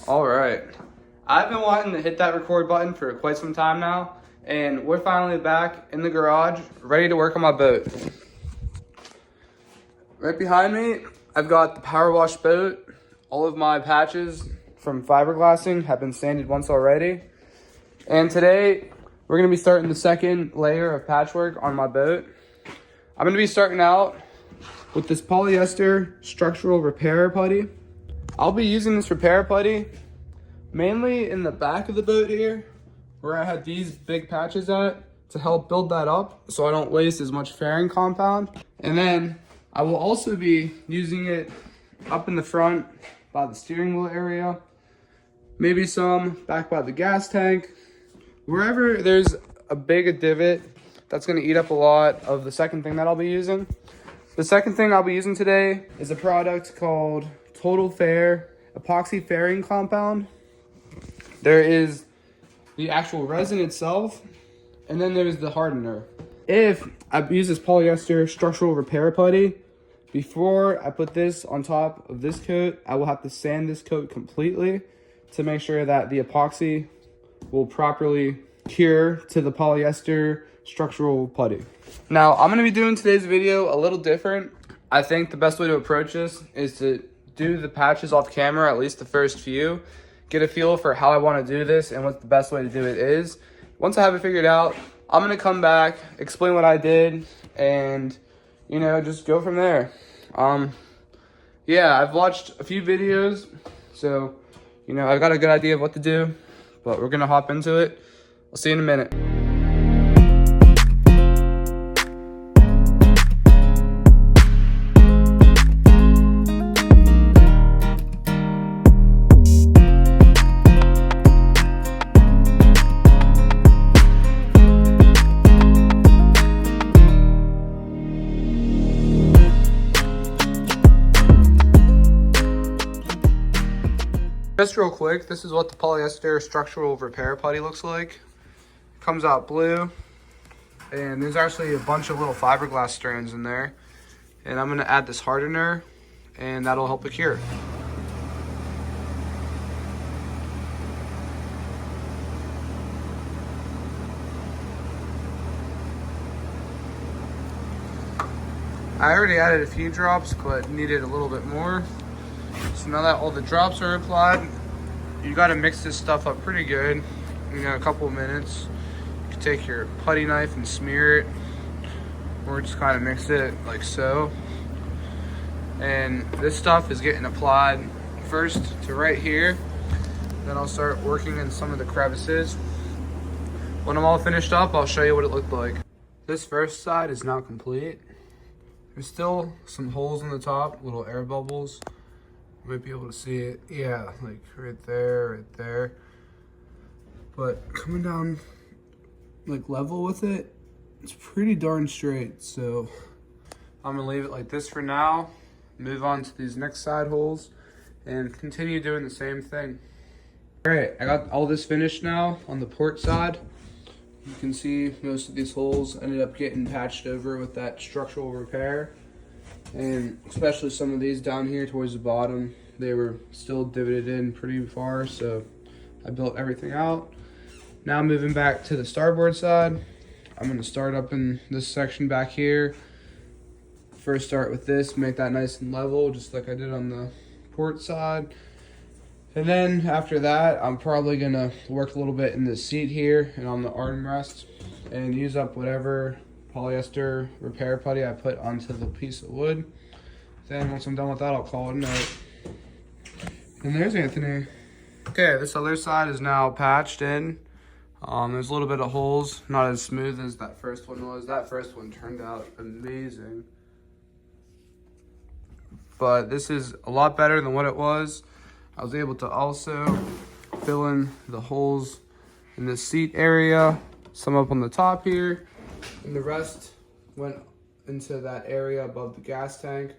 All right. I've been wanting to hit that record button for quite some time now, and we're finally back in the garage, ready to work on my boat. Right behind me, I've got the power wash boat. All of my patches from fiberglassing have been sanded once already. And today, we're gonna be starting the second layer of patchwork on my boat. I'm gonna be starting out with this polyester structural repair putty. I'll be using this repair putty mainly in the back of the boat here, where I had these big patches at, to help build that up so I don't waste as much fairing compound. And then I will also be using it up in the front by the steering wheel area, maybe some back by the gas tank, wherever there's a big divot that's gonna eat up a lot of the second thing that I'll be using. The second thing I'll be using today is a product called TotalBoat epoxy fairing compound. There is the actual resin itself, and then there's the hardener. If I use this polyester structural repair putty, before I put this on top of this coat, I will have to sand this coat completely to make sure that the epoxy will properly cure to the polyester structural putty. Now, I'm gonna be doing today's video a little different. I think the best way to approach this is to do the patches off camera, at least the first few, get a feel for how I wanna do this and what the best way to do it is. Once I have it figured out, I'm gonna come back, explain what I did, and just go from there. Yeah, I've watched a few videos, so I've got a good idea of what to do, but we're gonna hop into it. I'll see you in a minute. Just real quick, this is what the polyester structural repair putty looks like. It comes out blue, and there's actually a bunch of little fiberglass strands in there. And I'm gonna add this hardener, and that'll help it cure. I already added a few drops, but needed a little bit more. So now that all the drops are applied, you gotta mix this stuff up pretty good. A couple of minutes. You can take your putty knife and smear it, or just kind of mix it like so. And this stuff is getting applied first to right here. Then I'll start working in some of the crevices. When I'm all finished up, I'll show you what it looked like. This first side is now complete. There's still some holes in the top, little air bubbles. You might be able to see it. Yeah, like right there. But coming down like level with it, it's pretty darn straight. So I'm gonna leave it like this for now, move on to these next side holes, and continue doing the same thing. All right, I got all this finished now on the port side. You can see most of these holes ended up getting patched over with that structural repair. And especially some of these down here towards the bottom, they were still divoted in pretty far, so I built everything out. Now moving back to the starboard side, I'm gonna start up in this section back here. First start with this, make that nice and level, just like I did on the port side. And then after that, I'm probably gonna work a little bit in the seat here and on the armrest and use up whatever polyester repair putty I put onto the piece of wood. Then once I'm done with that, I'll call it a night. And there's Anthony. Okay, this other side is now patched in. There's a little bit of holes, not as smooth as that first one was. That first one turned out amazing. But this is a lot better than what it was. I was able to also fill in the holes in the seat area, some up on the top here, and the rest went into that area above the gas tank.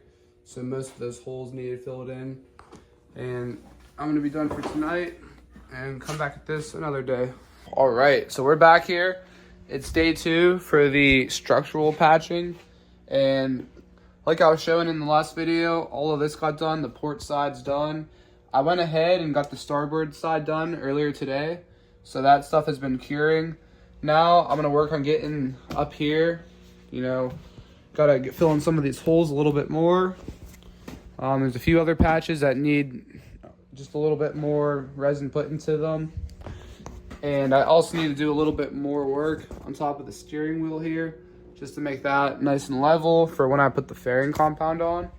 So most of those holes needed filled in. And I'm gonna be done for tonight and come back at this another day. All right, so we're back here. It's day 2 for the structural patching. And like I was showing in the last video, all of this got done. The port side's done. I went ahead and got the starboard side done earlier today. So that stuff has been curing. Now I'm gonna work on getting up here, you know, gotta fill in some of these holes a little bit more. There's a few other patches that need just a little bit more resin put into them. And I also need to do a little bit more work on top of the steering wheel here, just to make that nice and level for when I put the fairing compound on.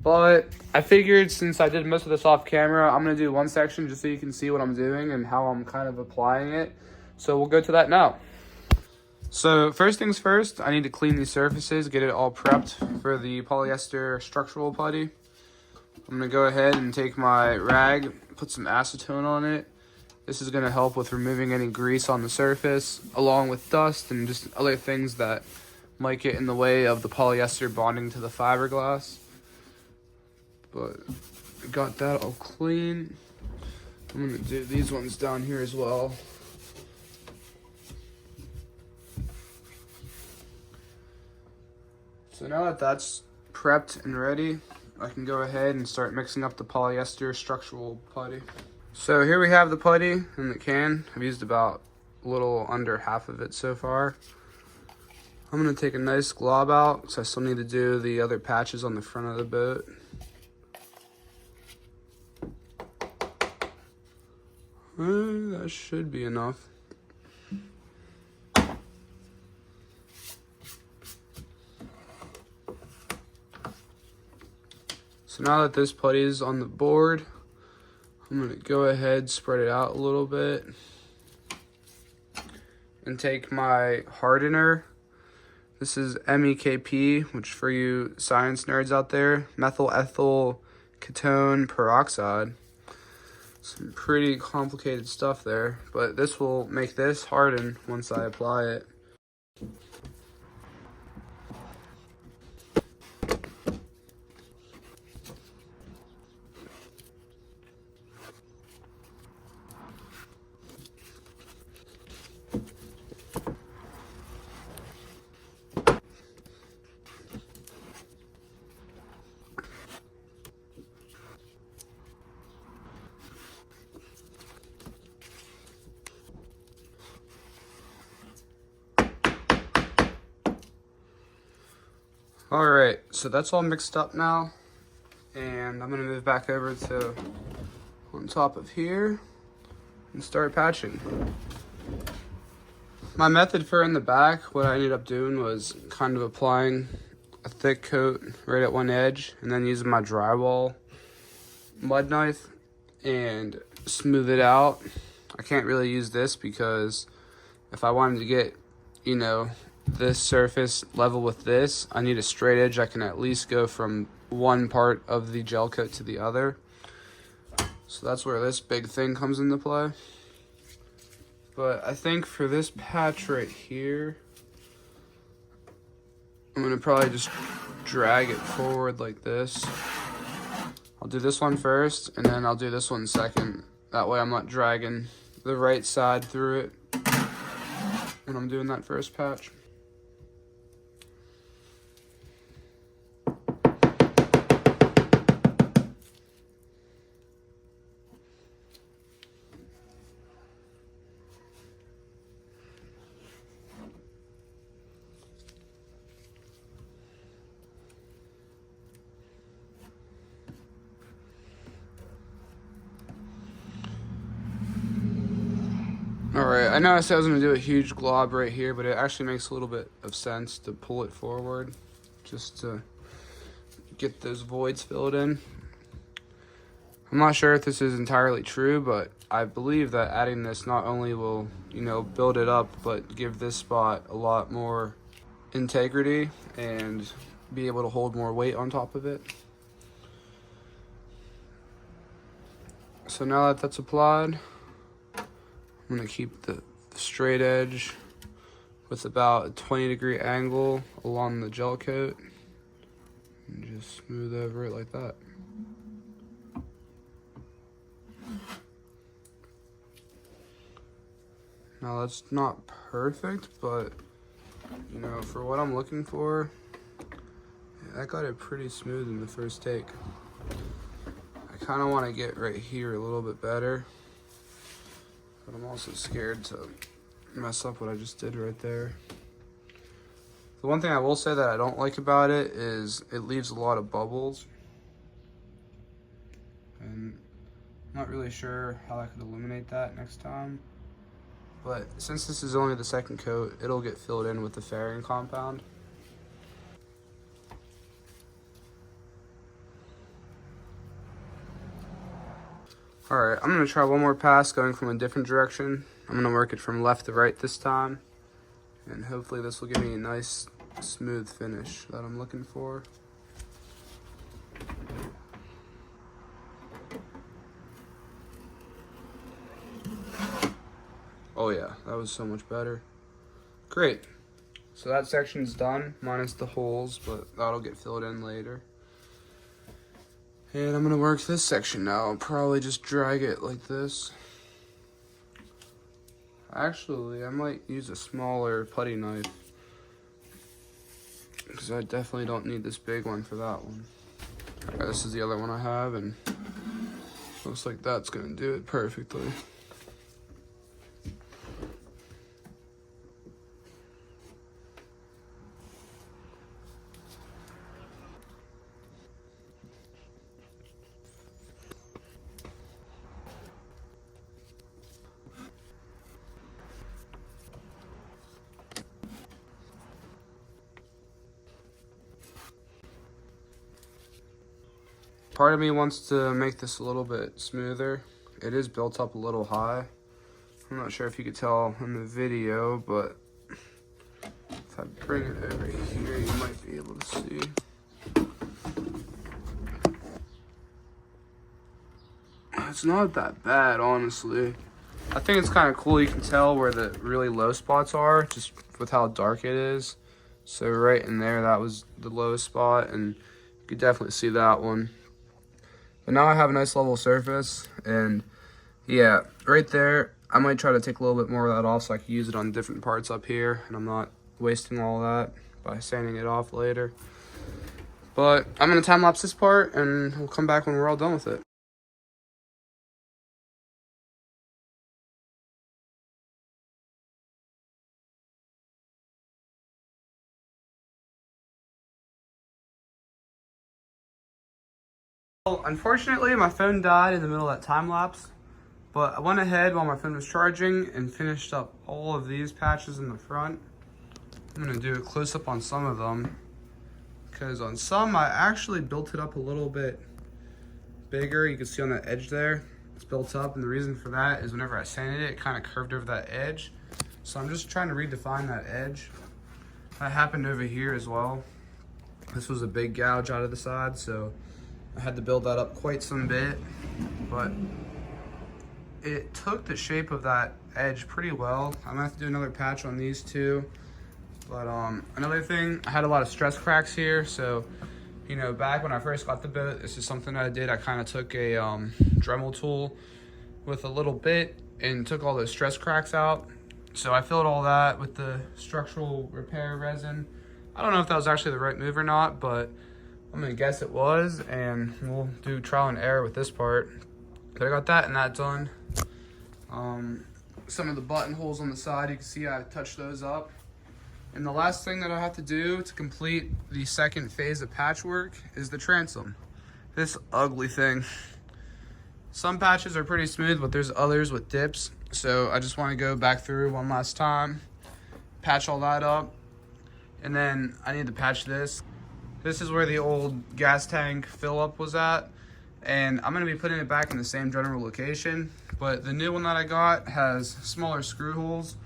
But I figured since I did most of this off camera, I'm gonna do one section just so you can see what I'm doing and how I'm kind of applying it. So we'll go to that now. So first things first, I need to clean these surfaces, get it all prepped for the polyester structural putty. I'm gonna go ahead and take my rag, put some acetone on it. This is gonna help with removing any grease on the surface, along with dust and just other things that might get in the way of the polyester bonding to the fiberglass. But I got that all clean. I'm gonna do these ones down here as well. So now that that's prepped and ready, I can go ahead and start mixing up the polyester structural putty. So here we have the putty in the can. I've used about a little under half of it so far. I'm gonna take a nice glob out because I still need to do the other patches on the front of the boat. That should be enough. So now that this putty is on the board, I'm gonna go ahead, spread it out a little bit, and take my hardener. This is MEKP, which for you science nerds out there, methyl ethyl ketone peroxide. Some pretty complicated stuff there, but this will make this harden once I apply it. All right, so that's all mixed up now, and I'm gonna move back over to on top of here and start patching. My method for in the back, what I ended up doing was kind of applying a thick coat right at one edge and then using my drywall mud knife and smooth it out. I can't really use this because if I wanted to get, you know, this surface level with this, I need a straight edge. I can at least go from one part of the gel coat to the other. So that's where this big thing comes into play. But I think for this patch right here, I'm gonna probably just drag it forward like this. I'll do this one first and then I'll do this one second. That way I'm not dragging the right side through it when I'm doing that first patch. Alright, I know I said I was going to do a huge glob right here, but it actually makes a little bit of sense to pull it forward just to get those voids filled in. I'm not sure if this is entirely true, but I believe that adding this not only will, you know, build it up, but give this spot a lot more integrity and be able to hold more weight on top of it. So now that that's applied, I'm gonna keep the straight edge with about a 20-degree angle along the gel coat and just smooth over it like that. Now that's not perfect, but you know, for what I'm looking for, I got it pretty smooth in the first take. I kind of want to get right here a little bit better, but I'm also scared to mess up what I just did right there. The one thing I will say that I don't like about it is it leaves a lot of bubbles, and I'm not really sure how I could eliminate that next time. But since this is only the second coat, it'll get filled in with the fairing compound. Alright, I'm going to try one more pass going from a different direction. I'm going to work it from left to right this time. And hopefully this will give me a nice smooth finish that I'm looking for. Oh yeah, that was so much better. Great. So that section's done, minus the holes, but that'll get filled in later. And I'm gonna work this section now. I'll probably just drag it like this. Actually, I might use a smaller putty knife, because I definitely don't need this big one for that one. Alright, this is the other one I have, and looks like that's gonna do it perfectly. Part of me wants to make this a little bit smoother. It is built up a little high. I'm not sure if you could tell in the video, but if I bring it over here, you might be able to see. It's not that bad, honestly. I think it's kind of cool. You can tell where the really low spots are, just with how dark it is. So right in there, that was the lowest spot, and you could definitely see that one. But now I have a nice level surface, and yeah, right there, I might try to take a little bit more of that off so I can use it on different parts up here, and I'm not wasting all that by sanding it off later. But I'm gonna time lapse this part, and we'll come back when we're all done with it. Well, unfortunately, my phone died in the middle of that time lapse, but I went ahead while my phone was charging and finished up all of these patches in the front. I'm gonna do a close up on some of them, because on some I actually built it up a little bit bigger. You can see on that edge there, it's built up, and the reason for that is whenever I sanded it, it kind of curved over that edge. So I'm just trying to redefine that edge. That happened over here as well. This was a big gouge out of the side, so I had to build that up quite some bit, but it took the shape of that edge pretty well. I'm gonna have to do another patch on these two. But another thing, I had a lot of stress cracks here. So, you know, back when I first got the boat, this is something I did. I kind of took a Dremel tool with a little bit and took all those stress cracks out. So I filled all that with the structural repair resin. I don't know if that was actually the right move or not, but I'm gonna guess it was, and we'll do trial and error with this part. But I got that and that done. Some of the buttonholes on the side, you can see I touched those up. And the last thing that I have to do to complete the second phase of patchwork is the transom. This ugly thing. Some patches are pretty smooth, but there's others with dips. So I just want to go back through one last time, patch all that up, and then I need to patch this. This is where the old gas tank fill up was at, and I'm gonna be putting it back in the same general location, but the new one that I got has smaller screw holes,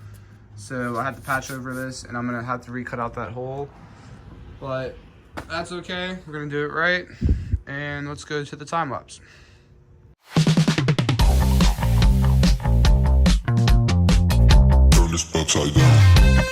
so I had to patch over this, and I'm gonna have to recut out that hole, but that's okay. We're gonna do it right, and let's go to the time lapse. Turn this upside down.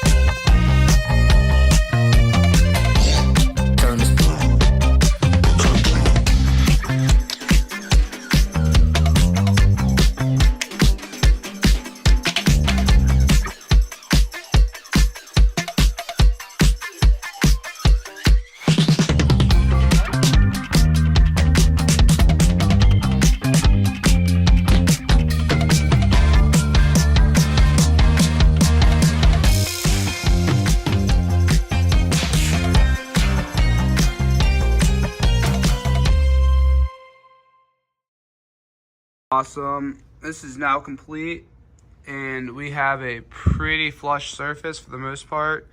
Awesome. This is now complete, and we have a pretty flush surface for the most part.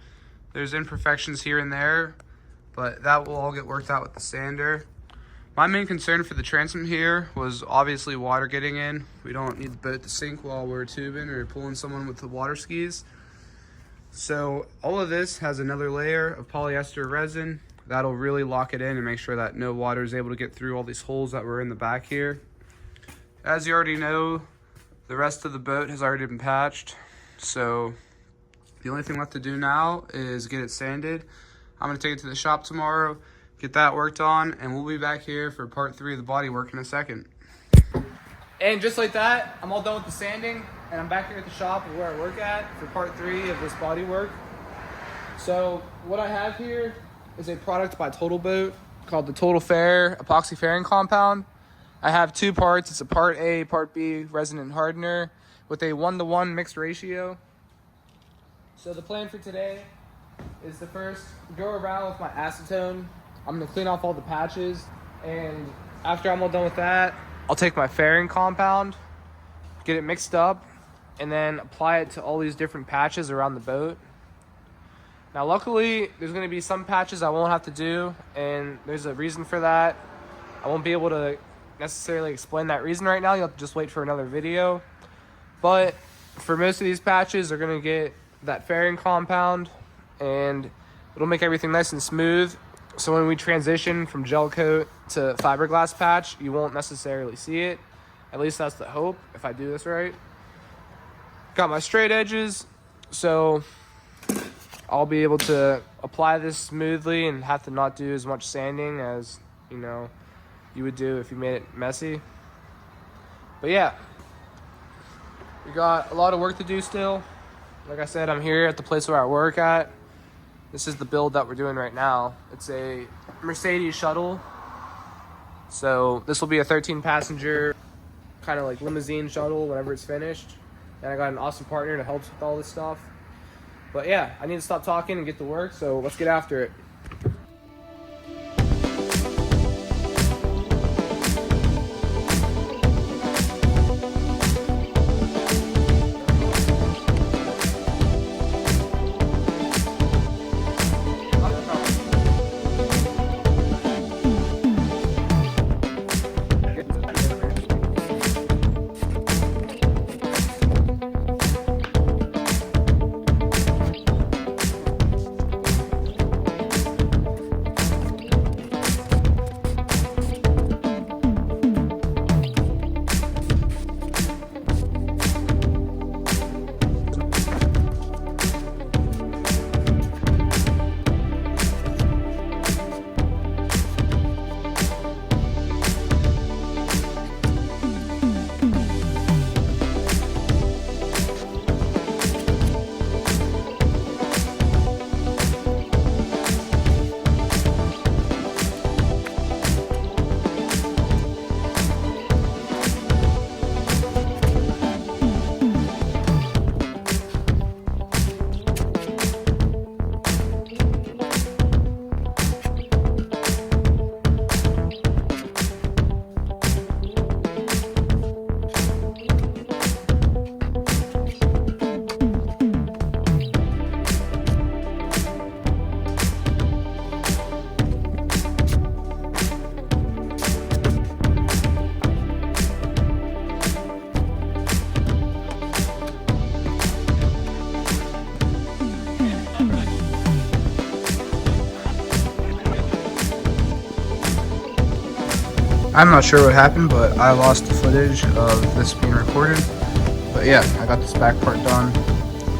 There's imperfections here and there, but that will all get worked out with the sander. My main concern for the transom here was obviously water getting in. We don't need the boat to sink while we're tubing or pulling someone with the water skis. So all of this has another layer of polyester resin. That'll really lock it in and make sure that no water is able to get through all these holes that were in the back here. As you already know, the rest of the boat has already been patched. So the only thing left to do now is get it sanded. I'm gonna take it to the shop tomorrow, get that worked on, and we'll be back here for part 3 of the body work in a second. And just like that, I'm all done with the sanding, and I'm back here at the shop where I work at for part 3 of this body work. So what I have here is a product by TotalBoat called the Total Fair Epoxy Fairing Compound. I have 2 parts. It's a part A, part B resin and hardener with a 1-to-1 mixed ratio. So the plan for today is to first go around with my acetone. I'm gonna clean off all the patches, and after I'm all done with that, I'll take my fairing compound, get it mixed up, and then apply it to all these different patches around the boat. Now luckily, there's gonna be some patches I won't have to do, and there's a reason for that. I won't be able to necessarily explain that reason right now. You'll have to just wait for another video. But for most of these patches, they're gonna get that fairing compound, and it'll make everything nice and smooth. So when we transition from gel coat to fiberglass patch, you won't necessarily see it. At least that's the hope, if I do this right. Got my straight edges, so I'll be able to apply this smoothly and have to not do as much sanding as, you know, you would do if you made it messy. But yeah, we got a lot of work to do still. Like I said, I'm here at the place where I work at. This is the build that we're doing right now. It's a Mercedes shuttle. So this will be a 13-passenger kind of like limousine shuttle whenever it's finished. And I got an awesome partner to help with all this stuff. But yeah, I need to stop talking and get to work, so let's get after it. I'm not sure what happened, but I lost the footage of this being recorded. But yeah, I got this back part done.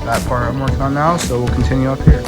That part I'm working on now, so we'll continue up here.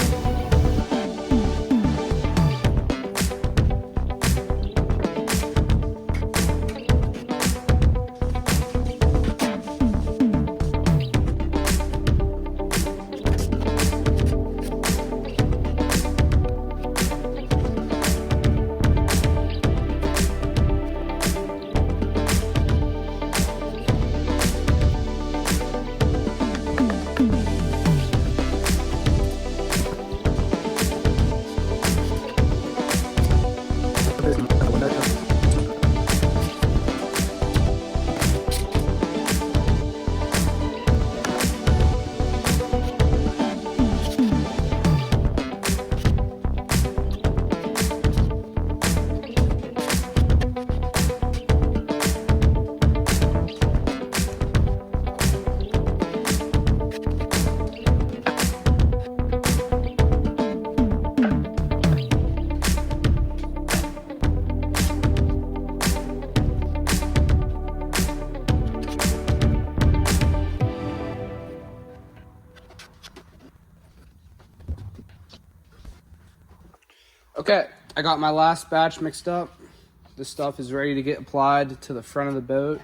Okay, I got my last batch mixed up. This stuff is ready to get applied to the front of the boat.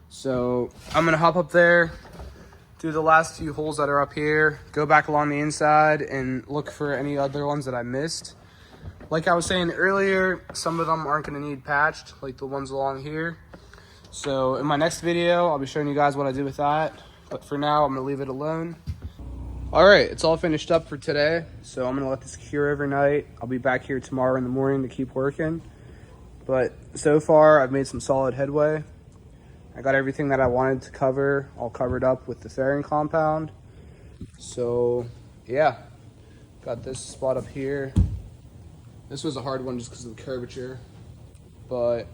So I'm gonna hop up there, do the last few holes that are up here, go back along the inside and look for any other ones that I missed. Like I was saying earlier, some of them aren't gonna need patched, like the ones along here. So in my next video, I'll be showing you guys what I do with that. But for now, I'm gonna leave it alone. All right, it's all finished up for today. So I'm gonna let this cure overnight. I'll be back here tomorrow in the morning to keep working. But so far, I've made some solid headway. I got everything that I wanted to cover all covered up with the fairing compound. So yeah, got this spot up here. This was a hard one just because of the curvature, but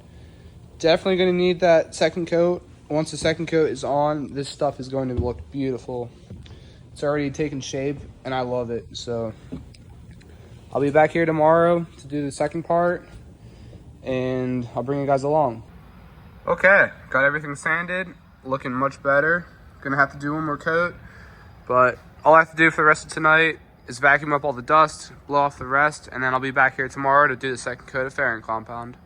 definitely gonna need that second coat. Once the second coat is on, this stuff is going to look beautiful. It's already taken shape and I love it. So I'll be back here tomorrow to do the second part and I'll bring you guys along. Okay, got everything sanded, looking much better. Gonna have to do one more coat, but all I have to do for the rest of tonight is vacuum up all the dust, blow off the rest, and then I'll be back here tomorrow to do the second coat of fairing compound.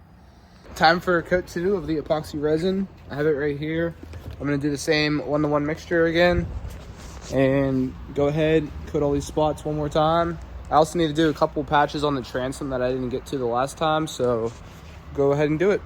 Time for coat 2 of the epoxy resin. I have it right here. I'm gonna do the same 1-to-1 mixture again and go ahead, coat all these spots one more time. I also need to do a couple patches on the transom that I didn't get to the last time, so go ahead and do it.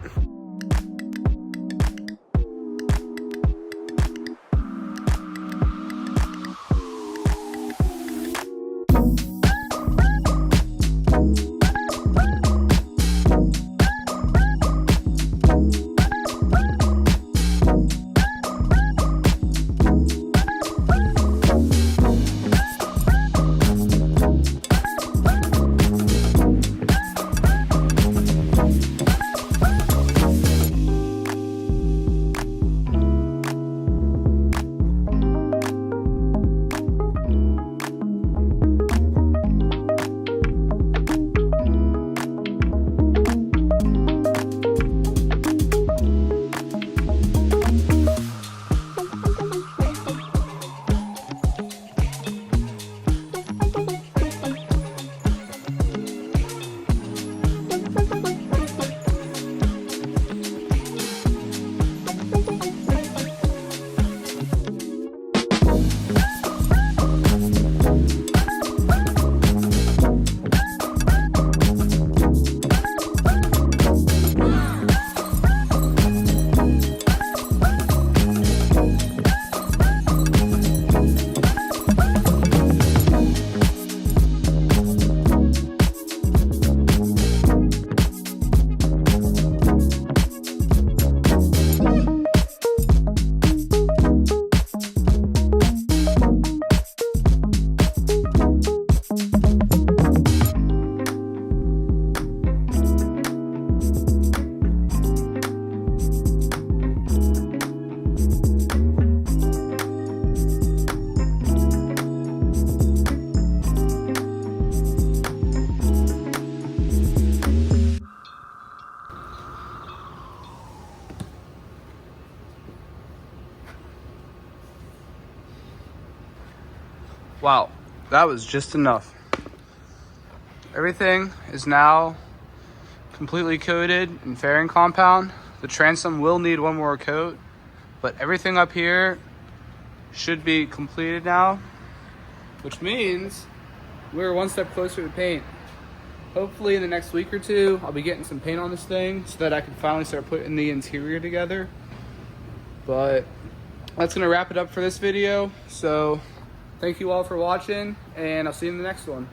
Wow, that was just enough. Everything is now completely coated in fairing compound. The transom will need one more coat, but everything up here should be completed now, which means we're one step closer to paint. Hopefully in the next week or two, I'll be getting some paint on this thing so that I can finally start putting the interior together. But that's gonna wrap it up for this video. So thank you all for watching, and I'll see you in the next one.